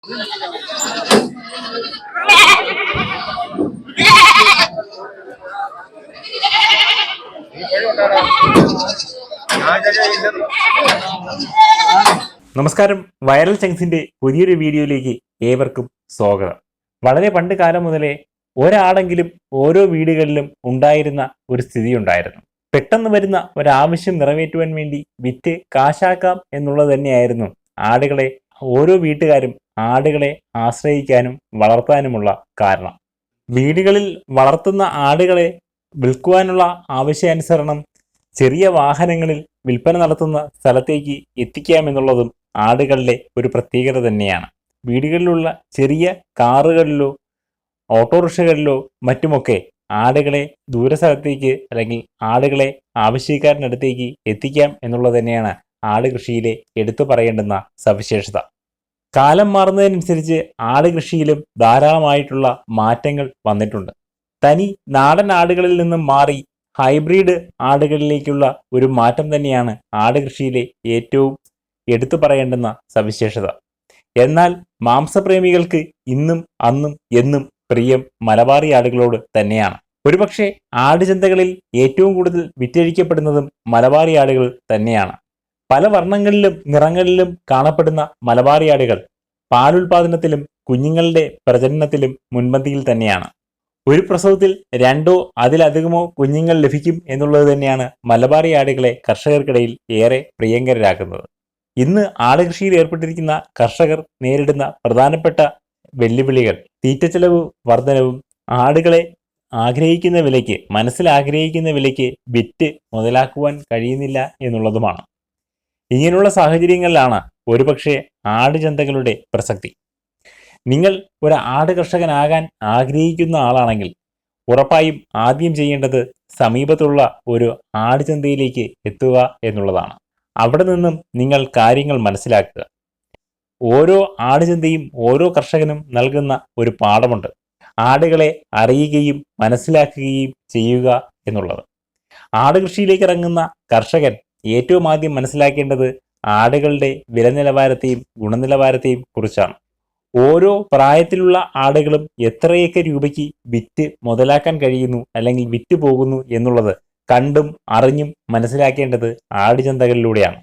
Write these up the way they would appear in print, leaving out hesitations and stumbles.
നമസ്കാരം. വൈറൽ ചങ്സിന്റെ പുതിയൊരു വീഡിയോയിലേക്ക് ഏവർക്കും സ്വാഗതം. വളരെ പണ്ട് കാലം മുതലേ ഒരാടെങ്കിലും ഓരോ വീടുകളിലും ഉണ്ടായിരുന്ന ഒരു സ്ഥിതി ഉണ്ടായിരുന്നു. പെട്ടെന്ന് വരുന്ന ഒരാവശ്യം നിറവേറ്റുവാൻ വേണ്ടി വിറ്റ് കാശാക്കാം എന്നുള്ളത് തന്നെയായിരുന്നു ആടുകളെ ഓരോ വീട്ടുകാരും ആടുകളെ ആശ്രയിക്കാനും വളർത്താനുമുള്ള കാരണം. വീടുകളിൽ വളർത്തുന്ന ആടുകളെ വിൽക്കുവാനുള്ള ആവശ്യാനുസരണം ചെറിയ വാഹനങ്ങളിൽ വിൽപ്പന നടത്തുന്ന സ്ഥലത്തേക്ക് എത്തിക്കാമെന്നുള്ളതും ആടുകളുടെ ഒരു പ്രത്യേകത തന്നെയാണ്. വീടുകളിലുള്ള ചെറിയ കാറുകളിലോ ഓട്ടോറിക്ഷകളിലോ മറ്റുമൊക്കെ ആടുകളെ ദൂരസ്ഥലത്തേക്ക് അല്ലെങ്കിൽ ആടുകളെ ആവശ്യക്കാരനടുത്തേക്ക് എത്തിക്കാം എന്നുള്ളത് തന്നെയാണ് ആട് കൃഷിയിലെ എടുത്തു പറയേണ്ടുന്ന സവിശേഷത. കാലം മാറുന്നതിനനുസരിച്ച് ആട് കൃഷിയിലും ധാരാളമായിട്ടുള്ള മാറ്റങ്ങൾ വന്നിട്ടുണ്ട്. തനി നാടൻ ആടുകളിൽ നിന്നും മാറി ഹൈബ്രിഡ് ആടുകളിലേക്കുള്ള ഒരു മാറ്റം തന്നെയാണ് ആട് കൃഷിയിലെ ഏറ്റവും എടുത്തു പറയേണ്ടുന്ന സവിശേഷത. എന്നാൽ മാംസപ്രേമികൾക്ക് ഇന്നും അന്നും എന്നും പ്രിയം മലബാറി ആടുകളോട് തന്നെയാണ്. ഒരുപക്ഷെ ആടുചന്തകളിൽ ഏറ്റവും കൂടുതൽ വിറ്റഴിക്കപ്പെടുന്നതും മലബാറി ആടുകൾ തന്നെയാണ്. പല വർണ്ണങ്ങളിലും നിറങ്ങളിലും കാണപ്പെടുന്ന മലബാറി ആടുകൾ പാലുൽപാദനത്തിലും കുഞ്ഞുങ്ങളുടെ പ്രജനനത്തിലും മുൻപന്തിയിൽ തന്നെയാണ്. ഒരു പ്രസവത്തിൽ 2 അതിലധികമോ കുഞ്ഞുങ്ങൾ ലഭിക്കും എന്നുള്ളത് തന്നെയാണ് മലബാറി ആടുകളെ കർഷകർക്കിടയിൽ ഏറെ പ്രിയങ്കരരാക്കുന്നത്. ഇന്ന് ആട് കൃഷിയിൽ ഏർപ്പെട്ടിരിക്കുന്ന കർഷകർ നേരിടുന്ന പ്രധാനപ്പെട്ട വെല്ലുവിളികൾ തീറ്റച്ചെലവ് വർധനവും ആടുകളെ ആഗ്രഹിക്കുന്ന വിലയ്ക്ക് മനസ്സിലാഗ്രഹിക്കുന്ന വിലയ്ക്ക് വിറ്റ് മുതലാക്കുവാൻ കഴിയുന്നില്ല എന്നുള്ളതുമാണ്. ഇങ്ങനെയുള്ള സാഹചര്യങ്ങളിലാണ് ഒരുപക്ഷെ ആടുചന്തകളുടെ പ്രസക്തി. നിങ്ങൾ ഒരു ആട് കർഷകനാകാൻ ആഗ്രഹിക്കുന്ന ആളാണെങ്കിൽ ഉറപ്പായും ആദ്യം ചെയ്യേണ്ടത് സമീപത്തുള്ള ഒരു ആടുചന്തയിലേക്ക് എത്തുക എന്നുള്ളതാണ്. അവിടെ നിന്നും നിങ്ങൾ കാര്യങ്ങൾ മനസ്സിലാക്കുക. ഓരോ ആടുചന്തയും ഓരോ കർഷകനും നൽകുന്ന ഒരു പാഠമുണ്ട്. ആടുകളെ അറിയുകയും മനസ്സിലാക്കുകയും ചെയ്യുക എന്നുള്ളത്. ആട് കൃഷിയിലേക്ക് ഇറങ്ങുന്ന കർഷകൻ ഏറ്റവും ആദ്യം മനസ്സിലാക്കേണ്ടത് ആടുകളുടെ വില നിലവാരത്തെയും ഗുണനിലവാരത്തെയും കുറിച്ചാണ്. ഓരോ പ്രായത്തിലുള്ള ആടുകളും എത്രയൊക്കെ രൂപയ്ക്ക് വിറ്റ് മുതലാക്കാൻ കഴിയുന്നു അല്ലെങ്കിൽ വിറ്റ് പോകുന്നു എന്നുള്ളത് കണ്ടും അറിഞ്ഞും മനസ്സിലാക്കേണ്ടത് ആടുചന്തകളിലൂടെയാണ്.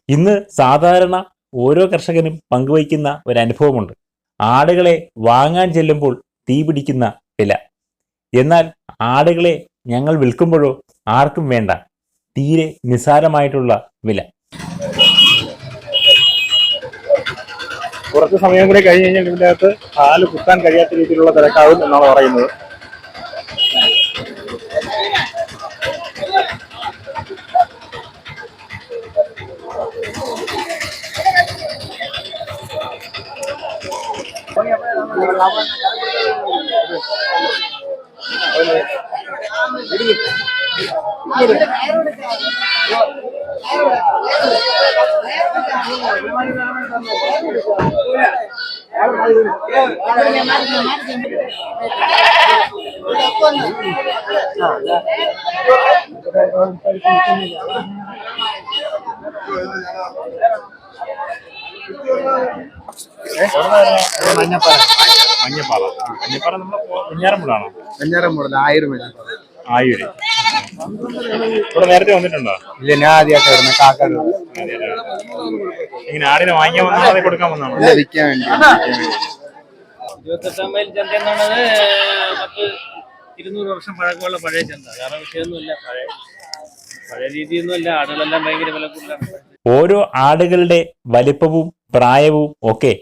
ഇന്ന് സാധാരണ ഓരോ കർഷകനും പങ്കുവയ്ക്കുന്ന ഒരു അനുഭവമുണ്ട്. ആടുകളെ വാങ്ങാൻ ചെല്ലുമ്പോൾ തീ പിടിക്കുന്ന വില. എന്നാൽ ആടുകളെ ഞങ്ങൾ വിൽക്കുമ്പോഴോ ആർക്കും വേണ്ട, തീരെ നിസ്സാരമായിട്ടുള്ള വില. കുറച്ച് സമയം കൂടി കഴിഞ്ഞ് കഴിഞ്ഞാൽ ഇതിൻ്റെ അകത്ത് പാല് കുത്താൻ കഴിയാത്ത രീതിയിലുള്ള തിരക്കാവും എന്നാണ് പറയുന്നത്. മഞ്ഞപ്പാറ നമ്മള് വെഞ്ഞാറമൂടാണോ? വെഞ്ഞാറമൂടല്ല, ആയൂര്. ഇവിടെ നേരത്തെ വന്നിട്ടുണ്ടോ? ഇല്ല, ഞാൻ ആദ്യമായിട്ട് വരുന്നത്. കാക്കാട്. ഇങ്ങനെ ആടിനെ വാങ്ങിക്കാൻ വന്നാണോ അതേ കൊടുക്കാൻ വന്നാണോ? വിൽക്കാൻ വേണ്ടി. 28 മൈൽ ചന്ത എന്നുള്ളത് 200 വർഷം പഴക്കമുള്ള പഴയ ചന്ത. വേറെ വിഷയമൊന്നുമില്ല. പഴയ രീതിയൊന്നുമല്ല. ആടുകളെല്ലാം ഭയങ്കര വില കൂടുതലാണ്. ഓരോ ആടുകളുടെ വലിപ്പവും പ്രായവും ഒക്കെ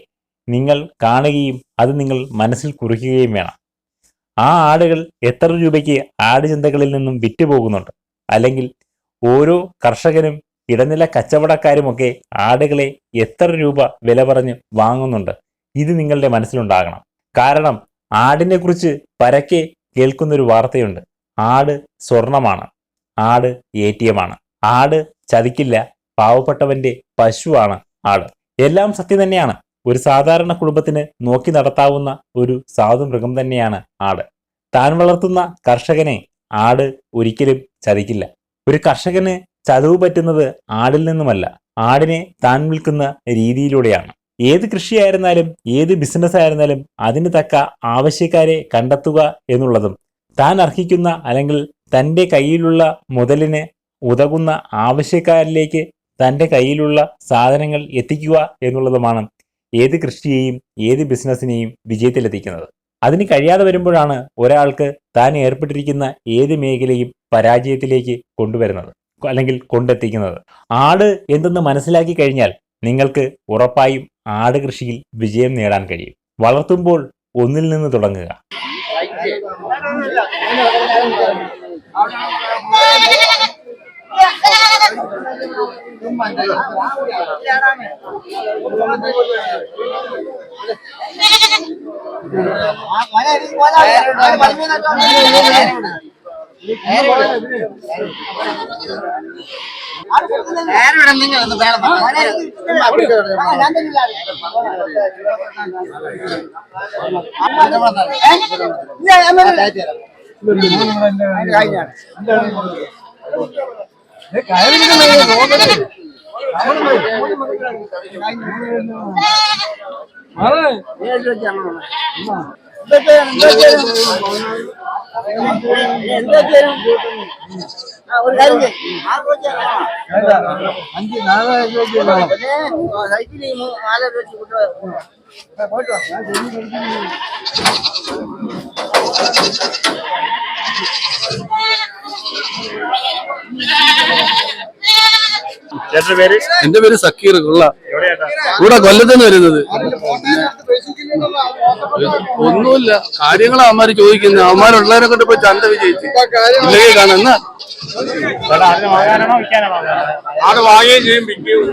നിങ്ങൾ കാണുകയും അത് നിങ്ങൾ മനസ്സിൽ കുറിക്കുകയും വേണം. ആ ആടുകൾ എത്ര രൂപയ്ക്ക് ആടുചന്തകളിൽ നിന്നും വിറ്റുപോകുന്നുണ്ട്, അല്ലെങ്കിൽ ഓരോ കർഷകനും ഇടനില കച്ചവടക്കാരുമൊക്കെ ആടുകളെ എത്ര രൂപ വില പറഞ്ഞ് വാങ്ങുന്നുണ്ട്, ഇത് നിങ്ങളുടെ മനസ്സിലുണ്ടാകണം. കാരണം ആടിനെ കുറിച്ച് പരക്കെ കേൾക്കുന്നൊരു വാർത്തയുണ്ട്. ആട് സ്വർണമാണ്, ആട് ATM ആണ്, ആട് ചതിക്കില്ല, പാവപ്പെട്ടവന്റെ പശുവാണ് ആട്. എല്ലാം സത്യം തന്നെയാണ്. ഒരു സാധാരണ കുടുംബത്തിന് നോക്കി നടത്താവുന്ന ഒരു സാധു മൃഗം തന്നെയാണ് ആട്. താൻ വളർത്തുന്ന കർഷകനെ ആട് ഒരിക്കലും ചതിക്കില്ല. ഒരു കർഷകന് ചതവ് പറ്റുന്നത് ആടിൽ നിന്നുമല്ല, ആടിനെ താൻ വിൽക്കുന്ന രീതിയിലൂടെയാണ്. ഏത് കൃഷിയായിരുന്നാലും ഏത് ബിസിനസ് ആയിരുന്നാലും അതിന് തക്ക ആവശ്യക്കാരെ കണ്ടെത്തുക എന്നുള്ളതും താൻ അർഹിക്കുന്ന അല്ലെങ്കിൽ തൻ്റെ കയ്യിലുള്ള മുതലിന് ഉതകുന്ന ആവശ്യക്കാരിലേക്ക് തൻ്റെ കയ്യിലുള്ള സാധനങ്ങൾ എത്തിക്കുക എന്നുള്ളതുമാണ് ഏത് കൃഷിയെയും ഏത് ബിസിനസ്സിനെയും വിജയത്തിലെത്തിക്കുന്നത്. അതിന് കഴിയാതെ വരുമ്പോഴാണ് ഒരാൾക്ക് താൻ ഏർപ്പെട്ടിരിക്കുന്ന ഏത് മേഖലയും പരാജയത്തിലേക്ക് കൊണ്ടുവരുന്നത് അല്ലെങ്കിൽ കൊണ്ടെത്തിക്കുന്നത്. ആട് എന്തെന്ന് മനസ്സിലാക്കി കഴിഞ്ഞാൽ നിങ്ങൾക്ക് ഉറപ്പായും ആട് കൃഷിയിൽ വിജയം നേടാൻ കഴിയും. വളർത്തുമ്പോൾ ഒന്നിൽ നിന്ന് തുടങ്ങുക. എന്റെ പേര് സക്കീർ കൊള്ള. ഇവിടെ കൊല്ലത്തുനിന്ന് വരുന്നത്. ഒന്നുമില്ല, കാര്യങ്ങൾ അവന്മാര് ചോദിക്കുന്നത്. അവന്മാരുള്ളവരെ കൊണ്ട് പോയി ചന്ത വിജയിച്ച് ഇല്ലെങ്കിൽ കാണുന്ന ആട് വാങ്ങുകയും ചെയ്യും, വിൽക്കുകയും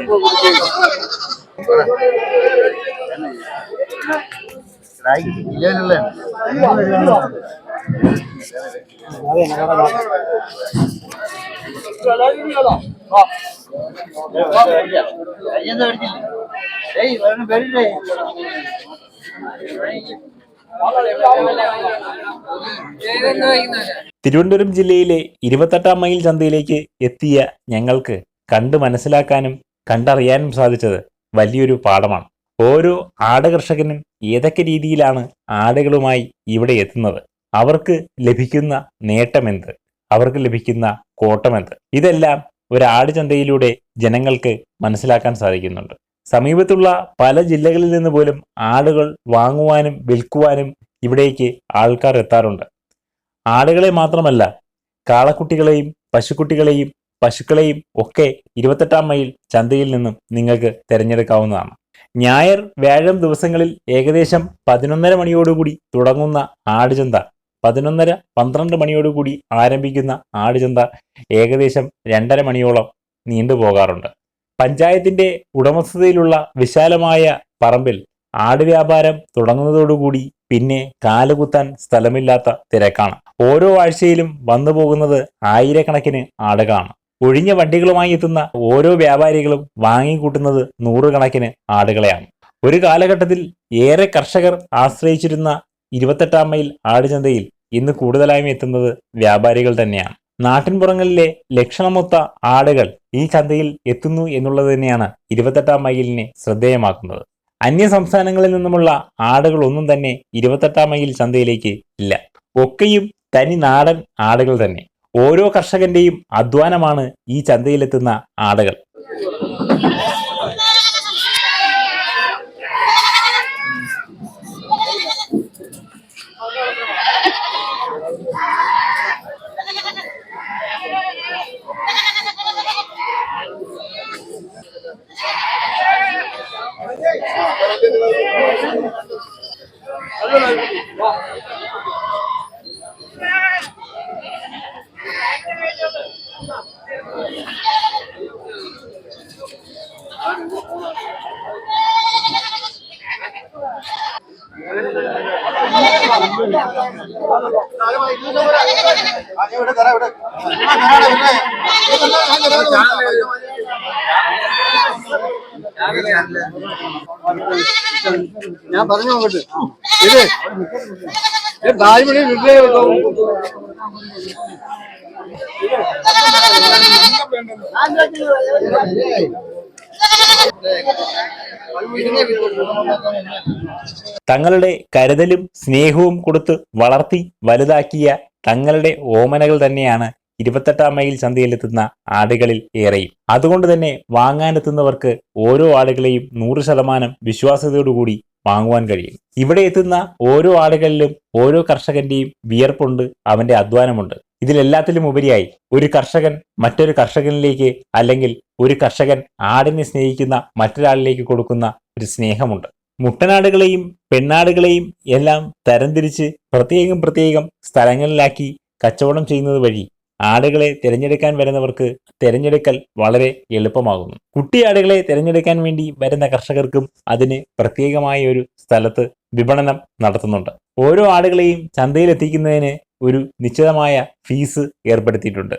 തിരുവനന്തപുരം ജില്ലയിലെ 28-ാം മൈൽ ചന്തയിലേക്ക് എത്തിയ ഞങ്ങൾക്ക് കണ്ടു മനസ്സിലാക്കാനും കണ്ടറിയാനും സാധിച്ചത് വലിയൊരു പാഠമാണ്. ഓരോ ആട് കർഷകനും ഏതൊക്കെ രീതിയിലാണ് ആടുകളുമായി ഇവിടെ എത്തുന്നത്, അവർക്ക് ലഭിക്കുന്ന നേട്ടമെന്ത്, അവർക്ക് ലഭിക്കുന്ന കോട്ടമെന്ത്, ഇതെല്ലാം ഒരു ആട് ചന്തയിലൂടെ ജനങ്ങൾക്ക് മനസ്സിലാക്കാൻ സാധിക്കുന്നുണ്ട്. സമീപത്തുള്ള പല ജില്ലകളിൽ നിന്ന് പോലും ആടുകൾ വാങ്ങുവാനും വിൽക്കുവാനും ഇവിടേക്ക് ആൾക്കാർ എത്താറുണ്ട്. ആടുകളെ മാത്രമല്ല, കാളക്കുട്ടികളെയും പശുക്കുട്ടികളെയും പശുക്കളെയും ഒക്കെ 28-ാം മൈൽ ചന്തയിൽ നിന്നും നിങ്ങൾക്ക് തിരഞ്ഞെടുക്കാവുന്നതാണ്. ഞായർ വ്യാഴം ദിവസങ്ങളിൽ ഏകദേശം 11:30 മണിയോടുകൂടി തുടങ്ങുന്ന ആടുചന്ത 11:30-12 മണിയോടുകൂടി ആരംഭിക്കുന്ന ആടുചന്ത ഏകദേശം 2:30 മണിയോളം നീണ്ടുപോകാറുണ്ട്. പഞ്ചായത്തിന്റെ ഉടമസ്ഥതയിലുള്ള വിശാലമായ പറമ്പിൽ ആടുവ്യാപാരം തുടങ്ങുന്നതോടുകൂടി പിന്നെ കാലുകുത്താൻ സ്ഥലമില്ലാത്ത തിരക്കാണ്. ഓരോ ആഴ്ചയിലും വന്നു പോകുന്നത് ആയിരക്കണക്കിന് ആടുകളാണ്. ഒഴിഞ്ഞ വണ്ടികളുമായി എത്തുന്ന ഓരോ വ്യാപാരികളും വാങ്ങിക്കൂട്ടുന്നത് നൂറുകണക്കിന് ആടുകളെയാണ്. ഒരു കാലഘട്ടത്തിൽ ഏറെ കർഷകർ ആശ്രയിച്ചിരുന്ന 28-ാം മൈൽ ആടുചന്തയിൽ ഇന്ന് കൂടുതലായും എത്തുന്നത് വ്യാപാരികൾ തന്നെയാണ്. നാട്ടിൻപുറങ്ങളിലെ ലക്ഷണമൊത്ത ആടുകൾ ഈ ചന്തയിൽ എത്തുന്നു എന്നുള്ളത് തന്നെയാണ് 28-ാം മൈലിനെ ശ്രദ്ധേയമാക്കുന്നത്. അന്യ സംസ്ഥാനങ്ങളിൽ നിന്നുമുള്ള ആടുകളൊന്നും തന്നെ 28-ാം മൈൽ ചന്തയിലേക്ക് ഇല്ല. ഒക്കെയും തനി നാടൻ ആടുകൾ തന്നെ. ഓരോ കർഷകന്റെയും അധ്വാനമാണ് ഈ ചന്തയിലെത്തുന്ന ആടുകൾ. ഞാൻ പറഞ്ഞു അങ്ങോട്ട് ഇത് 4 മണി തങ്ങളുടെ കരുതലും സ്നേഹവും കൊടുത്ത് വളർത്തി വലുതാക്കിയ തങ്ങളുടെ ഓമനകൾ തന്നെയാണ് 28ാം മൈൽ ചന്തയിലെത്തുന്ന ആടുകളിൽ ഏറെയും. അതുകൊണ്ട് തന്നെ വാങ്ങാനെത്തുന്നവർക്ക് ഓരോ ആടുകളെയും 100% വിശ്വാസ്യതയോടുകൂടി വാങ്ങുവാൻ കഴിയും. ഇവിടെ എത്തുന്ന ഓരോ ആടുകളിലും ഓരോ കർഷകന്റെയും വിയർപ്പുണ്ട്, അവന്റെ അധ്വാനമുണ്ട്. ഇതിലെല്ലാത്തിലും ഉപരിയായി ഒരു കർഷകൻ മറ്റൊരു കർഷകനിലേക്ക്, അല്ലെങ്കിൽ ഒരു കർഷകൻ ആടിനെ സ്നേഹിക്കുന്ന മറ്റൊരാളിലേക്ക് കൊടുക്കുന്ന ഒരു സ്നേഹമുണ്ട്. മുട്ടനാടുകളെയും പെണ്ണാടുകളെയും എല്ലാം തരംതിരിച്ച് പ്രത്യേകം സ്ഥലങ്ങളിലാക്കി കച്ചവടം ചെയ്യുന്നത് വഴി ആടുകളെ തിരഞ്ഞെടുക്കാൻ വരുന്നവർക്ക് തിരഞ്ഞെടുക്കൽ വളരെ എളുപ്പമാകുന്നു. കുട്ടിയാടുകളെ തിരഞ്ഞെടുക്കാൻ വേണ്ടി വരുന്ന കർഷകർക്കും അതിന് പ്രത്യേകമായ ഒരു സ്ഥലത്ത് വിപണനം നടത്തുന്നുണ്ട്. ഓരോ ആടുകളെയും ചന്തയിലെത്തിക്കുന്നതിന് ഒരു നിശ്ചിതമായ ഫീസ് ഏർപ്പെടുത്തിയിട്ടുണ്ട്.